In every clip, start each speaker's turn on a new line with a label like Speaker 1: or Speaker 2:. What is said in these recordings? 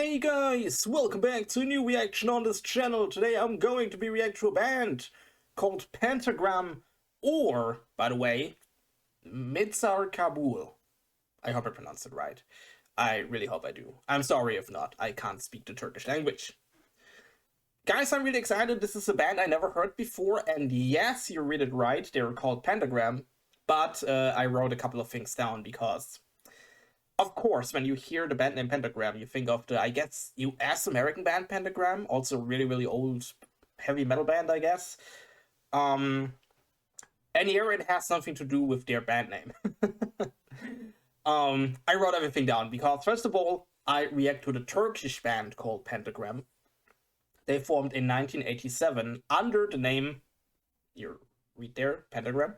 Speaker 1: Hey guys, welcome back to a new reaction on this channel. Today I'm going to be reacting to a band called Pentagram, or, by the way, Mizar Kabul. I hope I pronounced it right. I really hope I do. I'm sorry if not, I can't speak the Turkish language. Guys, I'm really excited. This is a band I never heard before, and yes, you read it right, they're called Pentagram, but I wrote a couple of things down because... Of course, when you hear the band name Pentagram, you think of the, I guess, US American band Pentagram, also really, really old heavy metal band, I guess. And here it has something to do with their band name. I wrote everything down because, first of all, I react to the Turkish band called Pentagram. They formed in 1987 under the name, you read there, Pentagram.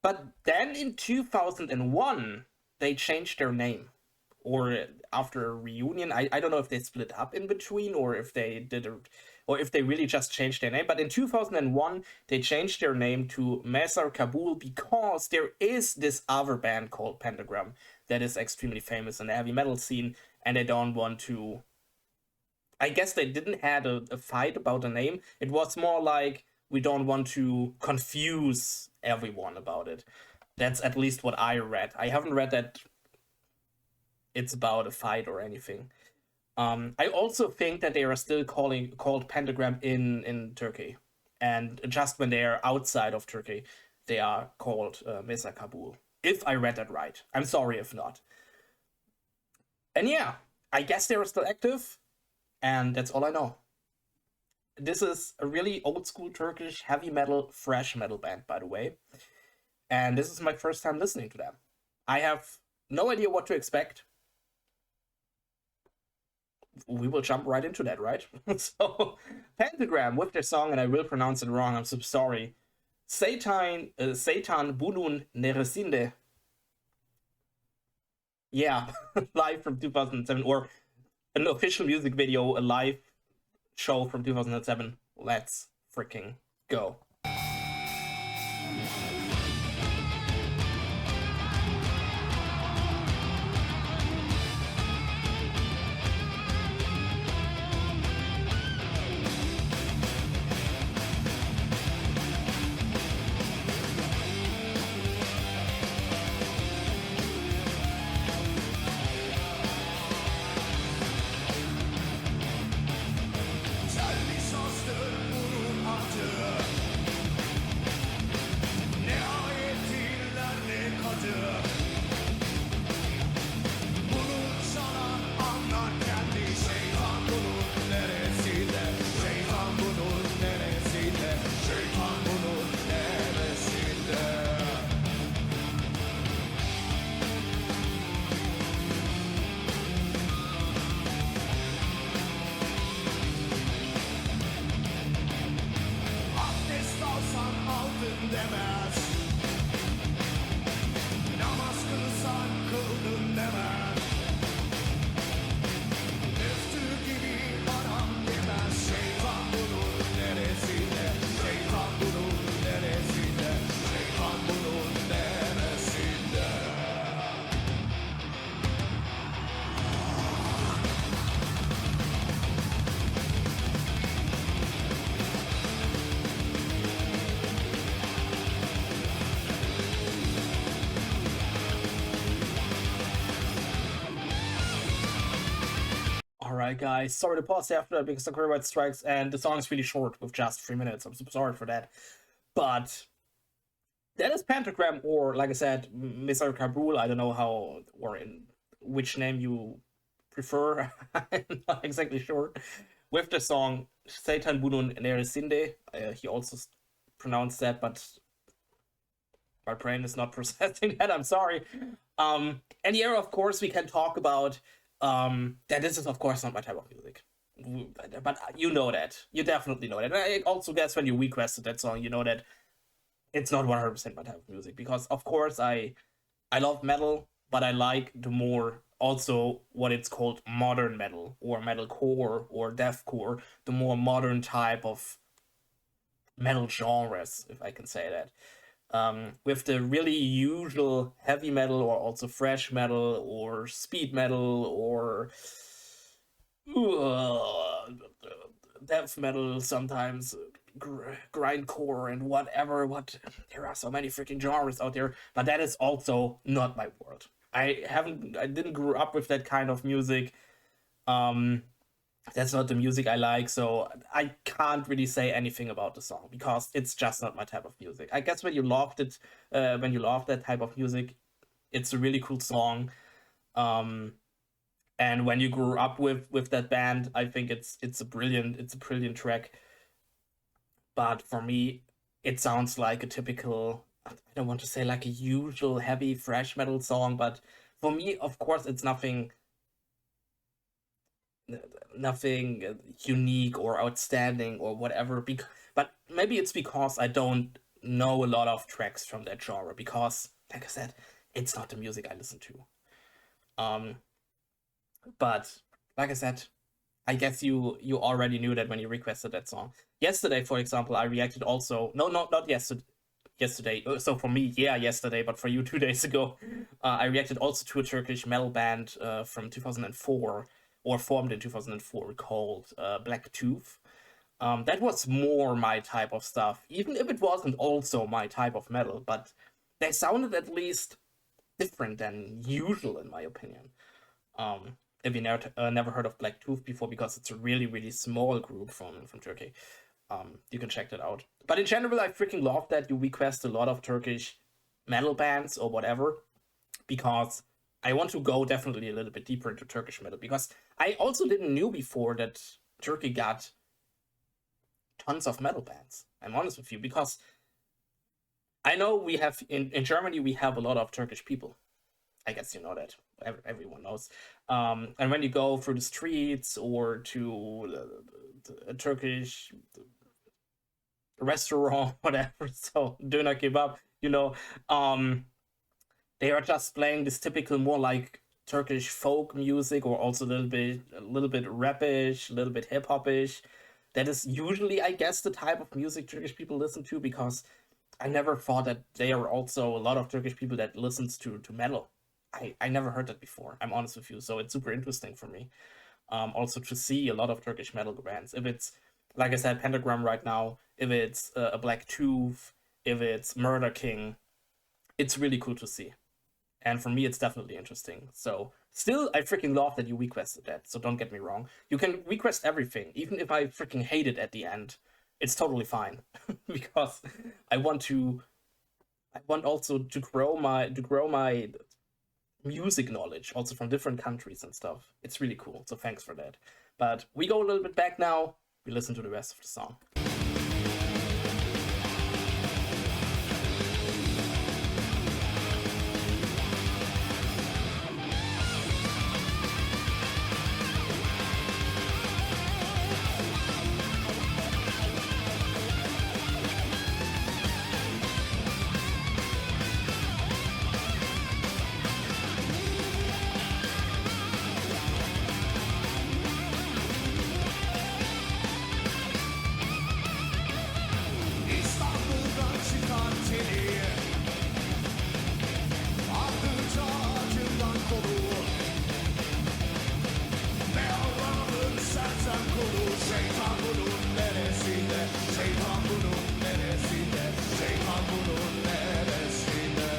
Speaker 1: But then in 2001, they changed their name, or after a reunion. I don't know if they split up in between, or if they did, or if they really just changed their name. But in 2001, they changed their name to Mizar Kabul because there is this other band called Pentagram that is extremely famous in the heavy metal scene, and they don't want to... I guess they didn't have a fight about the name. It was more like, we don't want to confuse everyone about it. That's at least what I read. I haven't read that it's about a fight or anything. I also think that they are still called Pentagram in Turkey. And just when they are outside of Turkey, they are called Mizar Kabul. If I read that right. I'm sorry if not. And yeah, I guess they are still active. And that's all I know. This is a really old school Turkish heavy metal, thrash metal band, by the way. And this is my first time listening to them. I have no idea what to expect. We will jump right into that, right? So, Pentagram with their song, and I will pronounce it wrong, I'm so sorry. Seytan Bunun Neresinde. Yeah, live from 2007, or an official music video, a live show from 2007. Let's freaking go. Alright guys, sorry to pause after that because the copyright strikes and the song is really short with just 3 minutes. I'm so sorry for that. But that is Pentagram, or like I said, Mizar Kabul. I don't know how, or in which name you prefer. I'm not exactly sure. With the song Seytan Bunun Neresinde. He also pronounced that, but my brain is not processing that, I'm sorry. And here, of course, we can talk about that this is, of course, not my type of music. But you know that. You definitely know that. And I also guess when you requested that song, you know that it's not 100% my type of music. Because, of course, I love metal, but I like the more, also, what it's called modern metal, or metalcore, or deathcore, the more modern type of metal genres, if I can say that. With the really usual heavy metal, or also thrash metal, or speed metal, or death metal, sometimes grindcore and whatever. What there are so many freaking genres out there, but that is also not my world. I didn't grow up with that kind of music. Um, that's not the music I like, so I can't really say anything about the song because it's just not my type of music. I guess when you love that type of music, it's a really cool song. Um, and when you grew up with that band, I think it's a brilliant track. But for me, it sounds like a typical, I don't want to say like a usual heavy thrash metal song, but for me, of course, it's nothing unique or outstanding or whatever. But maybe it's because I don't know a lot of tracks from that genre because, like I said, it's not the music I listen to. Um, but like I said, I guess you already knew that when you requested that song. Yesterday, for example, I reacted also. No, not yesterday. Yesterday. So for me, yeah, yesterday, but for you, 2 days ago, I reacted also to a Turkish metal band from 2004 or formed in 2004 called Black Tooth. That was more my type of stuff, even if it wasn't also my type of metal, but they sounded at least different than usual, in my opinion. If you never heard of Black Tooth before, because it's a really, really small group from Turkey, you can check that out. But in general, I freaking love that you request a lot of Turkish metal bands or whatever, because I want to go definitely a little bit deeper into Turkish metal, because I also didn't knew before that Turkey got tons of metal bands. I'm honest with you, because I know we have in Germany we have a lot of Turkish people. I guess you know that. Everyone knows. And when you go through the streets or to a Turkish restaurant, whatever, so do not give up, they are just playing this typical, more like Turkish folk music, or also a little bit rapish, a little bit hip hopish. That is usually, I guess, the type of music Turkish people listen to, because I never thought that there are also a lot of Turkish people that listens to metal. I never heard that before. I'm honest with you, so it's super interesting for me. Also to see a lot of Turkish metal bands. If it's, like I said, Pentagram right now, if it's a Black Tooth, if it's Murder King, it's really cool to see. And for me, it's definitely interesting. So still, I freaking love that you requested that. So don't get me wrong. You can request everything, even if I freaking hate it at the end. It's totally fine because I want to. I want also to grow my music knowledge also from different countries and stuff. It's really cool. So thanks for that. But we go a little bit back now. We listen to the rest of the song.
Speaker 2: İstanbul'dan çıkan teli, ardınca acından kolu, ne Allah'ın sersem kolu. Şeytan bunun neresinde, şeytan bunun neresinde, şeytan bunun neresinde.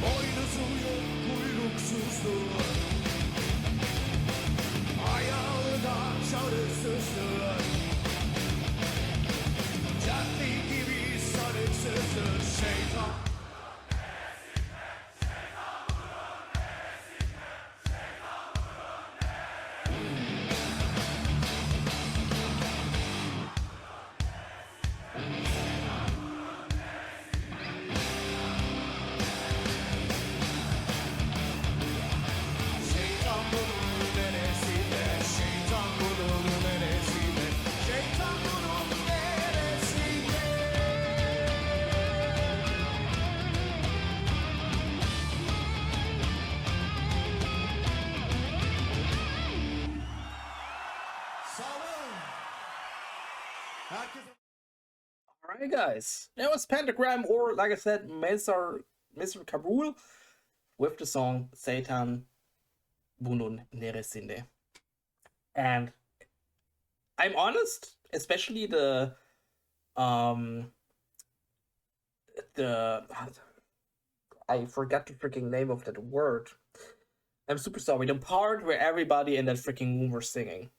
Speaker 2: Boynuzu yok, kuyruksuzluğu, ayağı da çarısızlığı. Cadde gibi sarıksızdır şeytan. Şeytan bunun neresinde, şeytan bunun neresinde, şeytan bunun neresinde. Sağ olun. Herkese
Speaker 1: Alright, guys. That was Pentagram, or like I said, Mr. Kabul, with the song Seytan Bunun Neresinde. And I'm honest, especially the I forgot the freaking name of that word. I'm super sorry. The part where everybody in that freaking room were singing.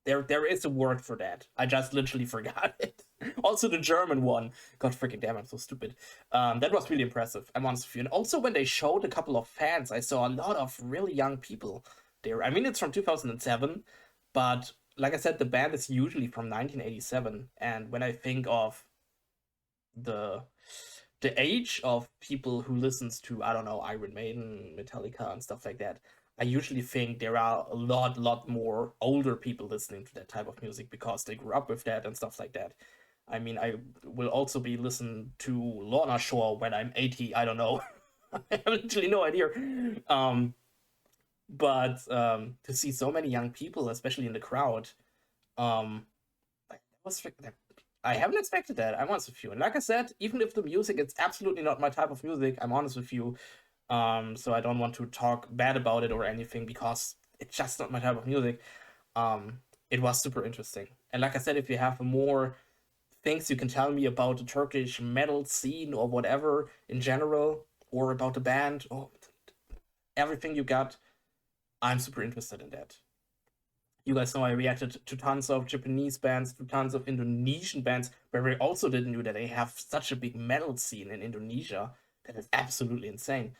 Speaker 1: There is a word for that. I just literally forgot it. Also the German one. God freaking damn, I'm so stupid. That was really impressive. I'm honest with you. And also when they showed a couple of fans, I saw a lot of really young people there. I mean, it's from 2007, but like I said, the band is usually from 1987. And when I think of the age of people who listens to, I don't know, Iron Maiden, Metallica, and stuff like that, I usually think there are a lot more older people listening to that type of music because they grew up with that and stuff like that. I mean, I will also be listening to Lorna Shore when I'm 80. I don't know. I have literally no idea. But to see so many young people, especially in the crowd, that was I haven't expected that. I'm honest with you. And like I said, even if the music is absolutely not my type of music, I'm honest with you. So I don't want to talk bad about it or anything because it's just not my type of music. It was super interesting. And like I said, if you have more things you can tell me about the Turkish metal scene or whatever in general, or about the band, or everything you got, I'm super interested in that. You guys know I reacted to tons of Japanese bands, to tons of Indonesian bands, where I also didn't know that they have such a big metal scene in Indonesia. That is absolutely insane.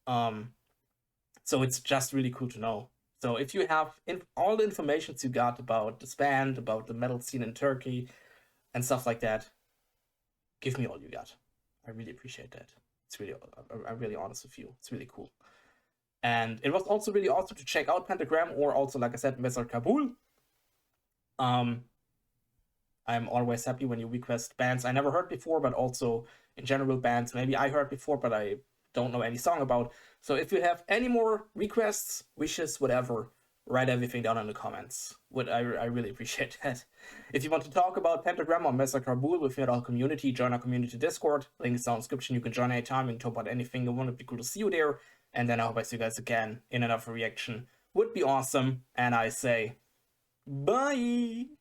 Speaker 1: So it's just really cool to know. So if you have all the informations you got about this band, about the metal scene in Turkey, and stuff like that, give me all you got. I really appreciate that. It's really, I'm really honest with you. It's really cool. And it was also really awesome to check out Pentagram, or also, like I said, Messer Kabul. I'm always happy when you request bands I never heard before, but also in general bands maybe I heard before, but I don't know any song about. So if you have any more requests, wishes, whatever, write everything down in the comments. I really appreciate that. If you want to talk about Pentagram or Messer Kabul with our community, join our community Discord. Link is down in the description. You can join anytime. You can talk about anything you want. It'd be cool to see you there. And then I hope I see you guys again in another reaction. Would be awesome. And I say, bye!